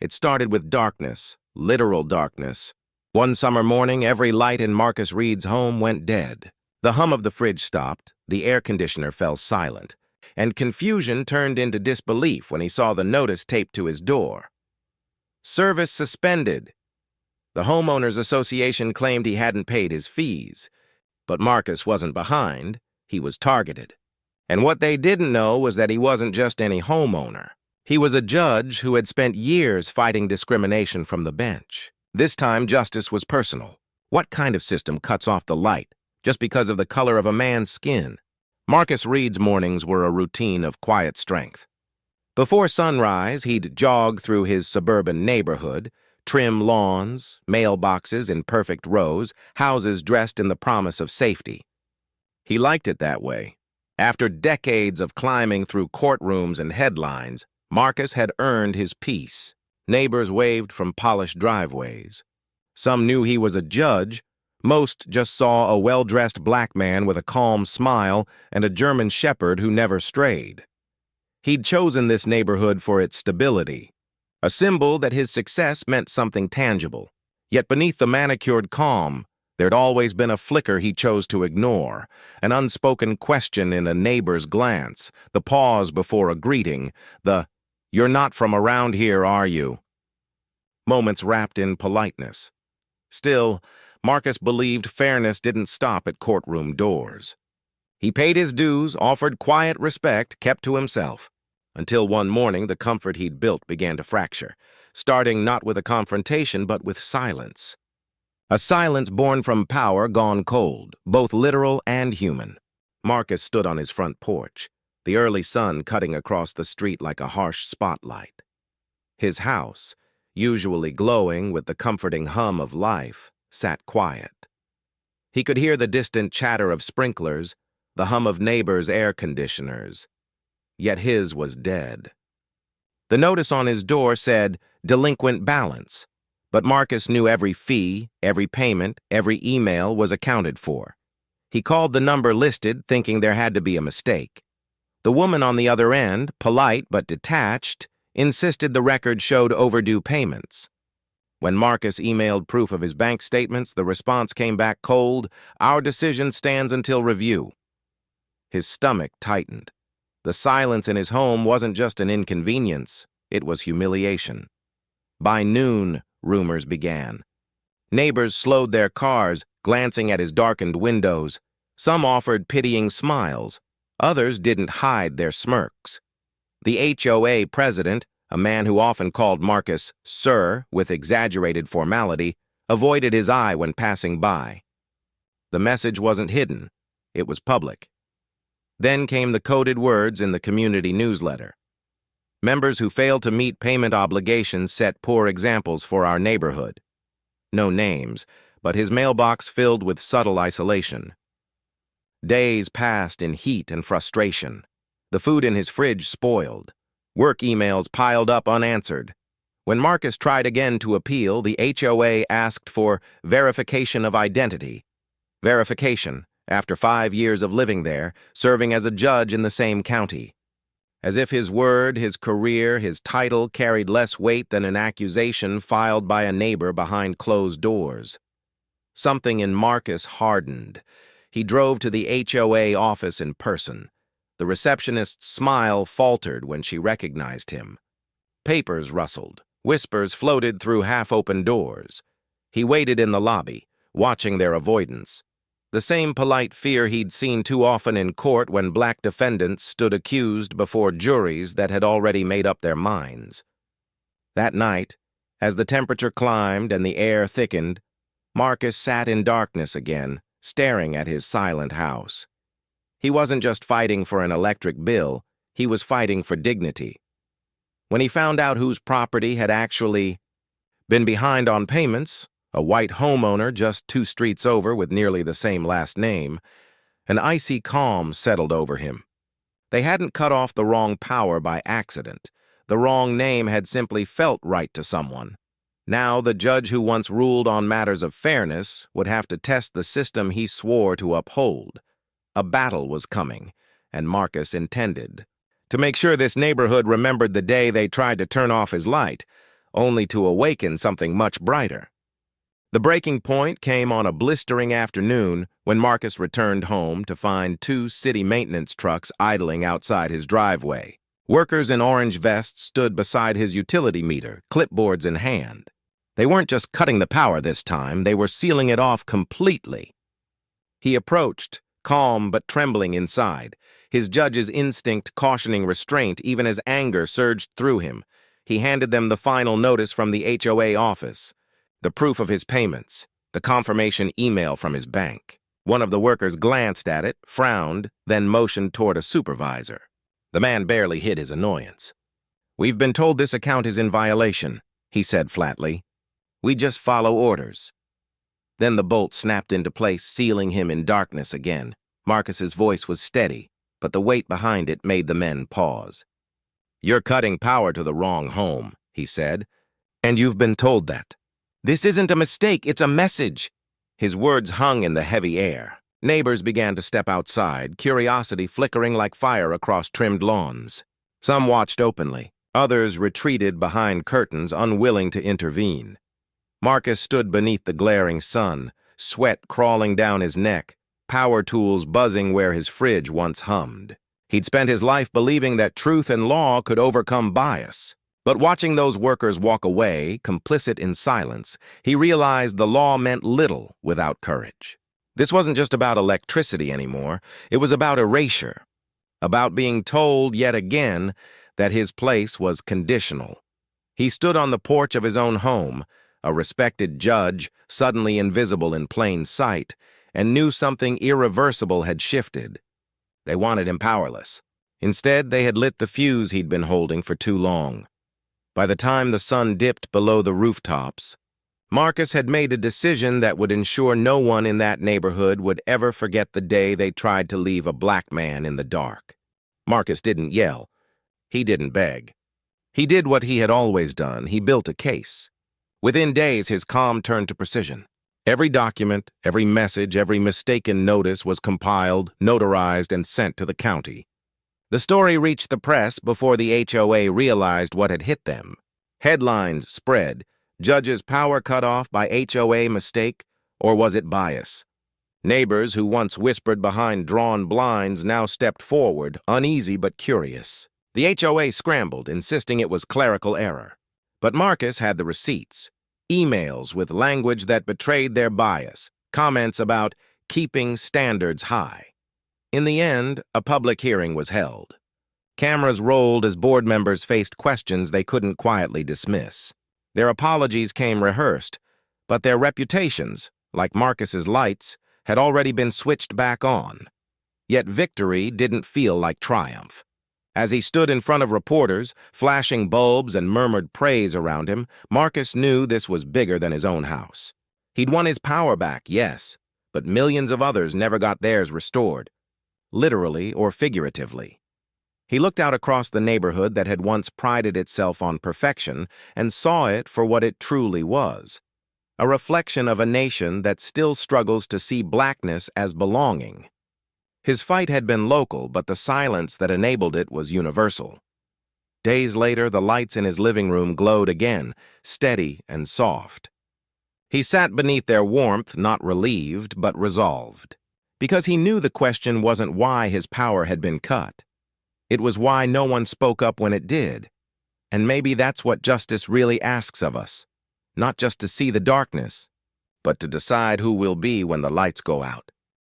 It started with darkness, literal darkness. One summer morning, every light in Marcus Reed's home went dead. The hum of the fridge stopped, the air conditioner fell silent, and confusion turned into disbelief when he saw the notice taped to his door. Service suspended. The homeowners association claimed he hadn't paid his fees. But Marcus wasn't behind, he was targeted. And what they didn't know was that he wasn't just any homeowner. He was a judge who had spent years fighting discrimination from the bench. This time, justice was personal. What kind of system cuts off the light just because of the color of a man's skin? Marcus Reed's mornings were a routine of quiet strength. Before sunrise, he'd jog through his suburban neighborhood, trim lawns, mailboxes in perfect rows, houses dressed in the promise of safety. He liked it that way. After decades of climbing through courtrooms and headlines, Marcus had earned his peace. Neighbors waved from polished driveways. Some knew he was a judge. Most just saw a well-dressed black man with a calm smile and a German shepherd who never strayed. He'd chosen this neighborhood for its stability, a symbol that his success meant something tangible. Yet beneath the manicured calm, there'd always been a flicker he chose to ignore, an unspoken question in a neighbor's glance, the pause before a greeting, the "You're not from around here, are you?" Moments wrapped in politeness. Still, Marcus believed fairness didn't stop at courtroom doors. He paid his dues, offered quiet respect, kept to himself. Until one morning, the comfort he'd built began to fracture, starting not with a confrontation, but with silence. A silence born from power gone cold, both literal and human. Marcus stood on his front porch, the early sun cutting across the street like a harsh spotlight. His house, usually glowing with the comforting hum of life, sat quiet. He could hear the distant chatter of sprinklers, the hum of neighbors' air conditioners. Yet his was dead. The notice on his door said, "Delinquent balance," but Marcus knew every fee, every payment, every email was accounted for. He called the number listed, thinking there had to be a mistake. The woman on the other end, polite but detached, insisted the record showed overdue payments. When Marcus emailed proof of his bank statements, the response came back cold, "Our decision stands until review." His stomach tightened. The silence in his home wasn't just an inconvenience, it was humiliation. By noon, rumors began. Neighbors slowed their cars, glancing at his darkened windows. Some offered pitying smiles. Others didn't hide their smirks. The HOA president, a man who often called Marcus "Sir" with exaggerated formality, avoided his eye when passing by. The message wasn't hidden, it was public. Then came the coded words in the community newsletter. Members who failed to meet payment obligations set poor examples for our neighborhood. No names, but his mailbox filled with subtle isolation. Days passed in heat and frustration. The food in his fridge spoiled. Work emails piled up unanswered. When Marcus tried again to appeal, the HOA asked for verification of identity. Verification, after 5 years of living there, serving as a judge in the same county. As if his word, his career, his title carried less weight than an accusation filed by a neighbor behind closed doors. Something in Marcus hardened. He drove to the HOA office in person. The receptionist's smile faltered when she recognized him. Papers rustled. Whispers floated through half-open doors. He waited in the lobby, watching their avoidance. The same polite fear he'd seen too often in court when black defendants stood accused before juries that had already made up their minds. That night, as the temperature climbed and the air thickened, Marcus sat in darkness again, staring at his silent house. He wasn't just fighting for an electric bill, he was fighting for dignity. When he found out whose property had actually been behind on payments, a white homeowner just 2 streets over with nearly the same last name, an icy calm settled over him. They hadn't cut off the wrong power by accident. The wrong name had simply felt right to someone. Now the judge who once ruled on matters of fairness would have to test the system he swore to uphold. A battle was coming, and Marcus intended to make sure this neighborhood remembered the day they tried to turn off his light. only to awaken something much brighter. The breaking point came on a blistering afternoon when Marcus returned home to find two city maintenance trucks idling outside his driveway. Workers in orange vests stood beside his utility meter, clipboards in hand. They weren't just cutting the power this time, they were sealing it off completely. He approached, calm but trembling inside, his judge's instinct cautioning restraint even as anger surged through him. He handed them the final notice from the HOA office, the proof of his payments, the confirmation email from his bank. One of the workers glanced at it, frowned, then motioned toward a supervisor. The man barely hid his annoyance. "We've been told this account is in violation," he said flatly. "We just follow orders." Then the bolt snapped into place, sealing him in darkness again. Marcus's voice was steady, but the weight behind it made the men pause. "You're cutting power to the wrong home," he said, "and you've been told that. This isn't a mistake, it's a message." His words hung in the heavy air. Neighbors began to step outside, curiosity flickering like fire across trimmed lawns. Some watched openly. Others retreated behind curtains, unwilling to intervene. Marcus stood beneath the glaring sun, sweat crawling down his neck, power tools buzzing where his fridge once hummed. He'd spent his life believing that truth and law could overcome bias. But watching those workers walk away, complicit in silence, he realized the law meant little without courage. This wasn't just about electricity anymore, it was about erasure, about being told yet again that his place was conditional. He stood on the porch of his own home, a respected judge, suddenly invisible in plain sight, and knew something irreversible had shifted. They wanted him powerless. Instead, they had lit the fuse he'd been holding for too long. By the time the sun dipped below the rooftops, Marcus had made a decision that would ensure no one in that neighborhood would ever forget the day they tried to leave a black man in the dark. Marcus didn't yell. He didn't beg. He did what he had always done. He built a case. Within days, his calm turned to precision. Every document, every message, every mistaken notice was compiled, notarized, and sent to the county. The story reached the press before the HOA realized what had hit them. Headlines spread. Judge's power cut off by HOA mistake, or was it bias? Neighbors who once whispered behind drawn blinds now stepped forward, uneasy but curious. The HOA scrambled, insisting it was clerical error. But Marcus had the receipts. Emails with language that betrayed their bias, comments about keeping standards high. In the end, a public hearing was held. Cameras rolled as board members faced questions they couldn't quietly dismiss. Their apologies came rehearsed, but their reputations, like Marcus's lights, had already been switched back on. Yet victory didn't feel like triumph. As he stood in front of reporters, flashing bulbs and murmured praise around him, Marcus knew this was bigger than his own house. He'd won his power back, yes, but millions of others never got theirs restored, literally or figuratively. He looked out across the neighborhood that had once prided itself on perfection and saw it for what it truly was, a reflection of a nation that still struggles to see blackness as belonging. His fight had been local, but the silence that enabled it was universal. Days later, the lights in his living room glowed again, steady and soft. He sat beneath their warmth, not relieved, but resolved, because he knew the question wasn't why his power had been cut. It was why no one spoke up when it did. And maybe that's what justice really asks of us, not just to see the darkness, but to decide who we'll be when the lights go out.